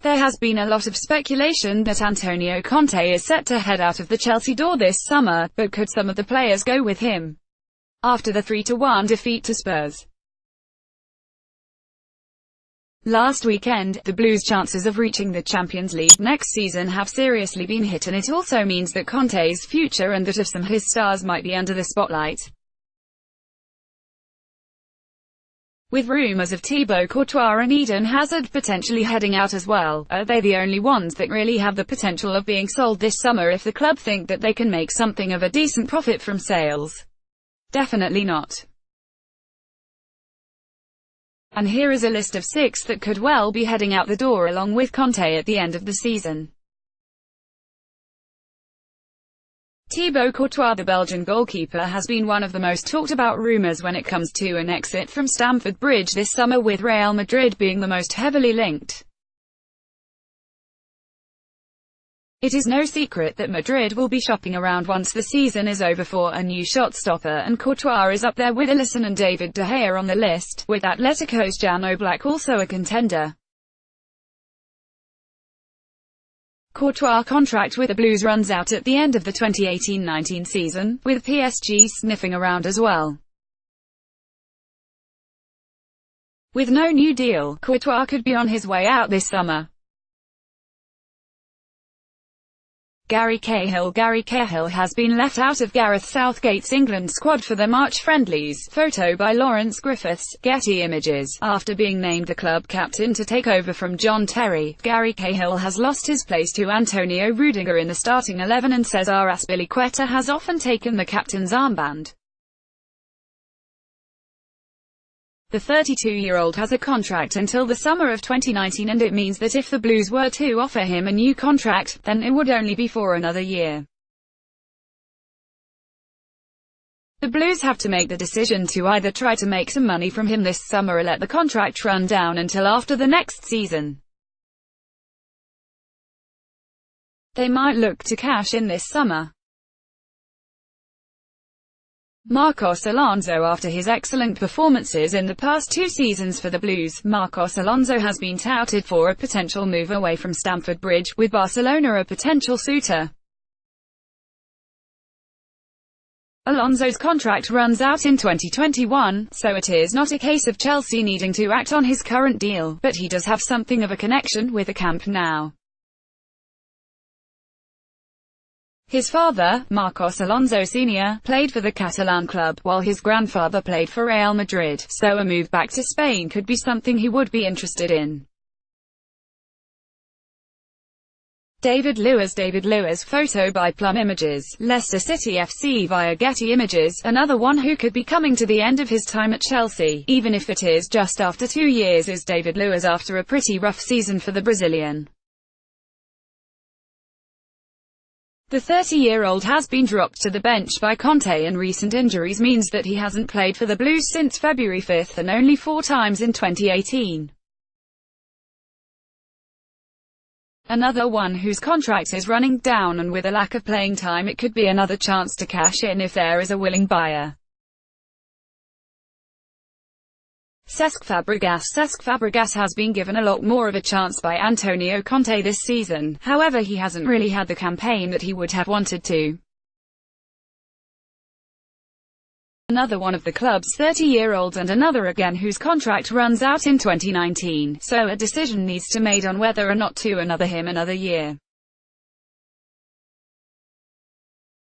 There has been a lot of speculation that Antonio Conte is set to head out of the Chelsea door this summer, but could some of the players go with him? After the 3-1 defeat to Spurs last weekend, the Blues' chances of reaching the Champions League next season have seriously been hit, and it also means that Conte's future and that of some of his stars might be under the spotlight. With rumours of Thibaut Courtois and Eden Hazard potentially heading out as well, are they the only ones that really have the potential of being sold this summer if the club think that they can make something of a decent profit from sales? Definitely not. And here is a list of 6 that could well be heading out the door along with Conte at the end of the season. Thibaut Courtois, the Belgian goalkeeper, has been one of the most talked about rumours when it comes to an exit from Stamford Bridge this summer, with Real Madrid being the most heavily linked. It is no secret that Madrid will be shopping around once the season is over for a new shot-stopper, and Courtois is up there with Alisson and David De Gea on the list, with Atletico's Jan Oblak also a contender. Courtois' contract with the Blues runs out at the end of the 2018-19 season, with PSG sniffing around as well. With no new deal, Courtois could be on his way out this summer. Gary Cahill has been left out of Gareth Southgate's England squad for the March friendlies. Photo by Lawrence Griffiths, Getty Images. After being named the club captain to take over from John Terry, Gary Cahill has lost his place to Antonio Rudiger in the starting 11, and Cesar Azpilicueta has often taken the captain's armband. The 32-year-old has a contract until the summer of 2019, and it means that if the Blues were to offer him a new contract, then it would only be for another year. The Blues have to make the decision to either try to make some money from him this summer or let the contract run down until after the next season. They might look to cash in this summer. Marcos Alonso. After his excellent performances in the past 2 seasons for the Blues, Marcos Alonso has been touted for a potential move away from Stamford Bridge, with Barcelona a potential suitor. Alonso's contract runs out in 2021, so it is not a case of Chelsea needing to act on his current deal, but he does have something of a connection with the camp now. His father, Marcos Alonso Sr., played for the Catalan club, while his grandfather played for Real Madrid, so a move back to Spain could be something he would be interested in. David Luiz. Photo by Plum Images. Leicester City FC via Getty Images. Another one who could be coming to the end of his time at Chelsea, even if it is just after 2 years, is David Luiz, after a pretty rough season for the Brazilian. The 30-year-old has been dropped to the bench by Conte, and recent injuries means that he hasn't played for the Blues since February 5 and only 4 times in 2018. Another one whose contract is running down, and with a lack of playing time it could be another chance to cash in if there is a willing buyer. Cesc Fabregas has been given a lot more of a chance by Antonio Conte this season, however he hasn't really had the campaign that he would have wanted to. Another one of the club's 30-year-olds, and another again whose contract runs out in 2019, so a decision needs to be made on whether or not to him another year.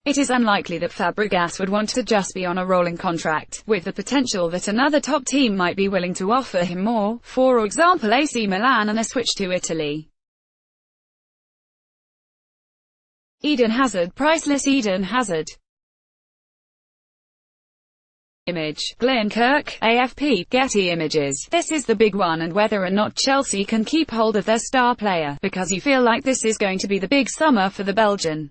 It is unlikely that Fabregas would want to just be on a rolling contract, with the potential that another top team might be willing to offer him more, for example AC Milan, and a switch to Italy. Eden Hazard. Priceless Eden Hazard. Image. Glenn Kirk, AFP, Getty Images. This is the big one, and whether or not Chelsea can keep hold of their star player, because you feel like this is going to be the big summer for the Belgian.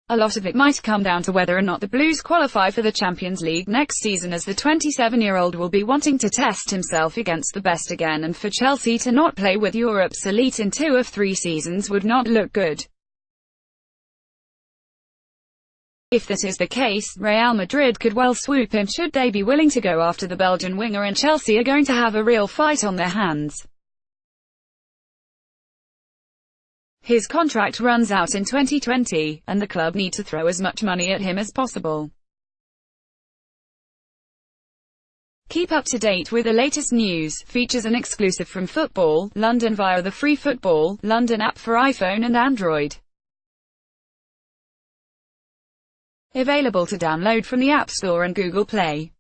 A lot of it might come down to whether or not the Blues qualify for the Champions League next season, as the 27-year-old will be wanting to test himself against the best again, and for Chelsea to not play with Europe's elite in 2 of 3 seasons would not look good. If that is the case, Real Madrid could well swoop in should they be willing to go after the Belgian winger, and Chelsea are going to have a real fight on their hands. His contract runs out in 2020, and the club need to throw as much money at him as possible. Keep up to date with the latest news, features and exclusive from Football London via the free Football London app for iPhone and Android. Available to download from the App Store and Google Play.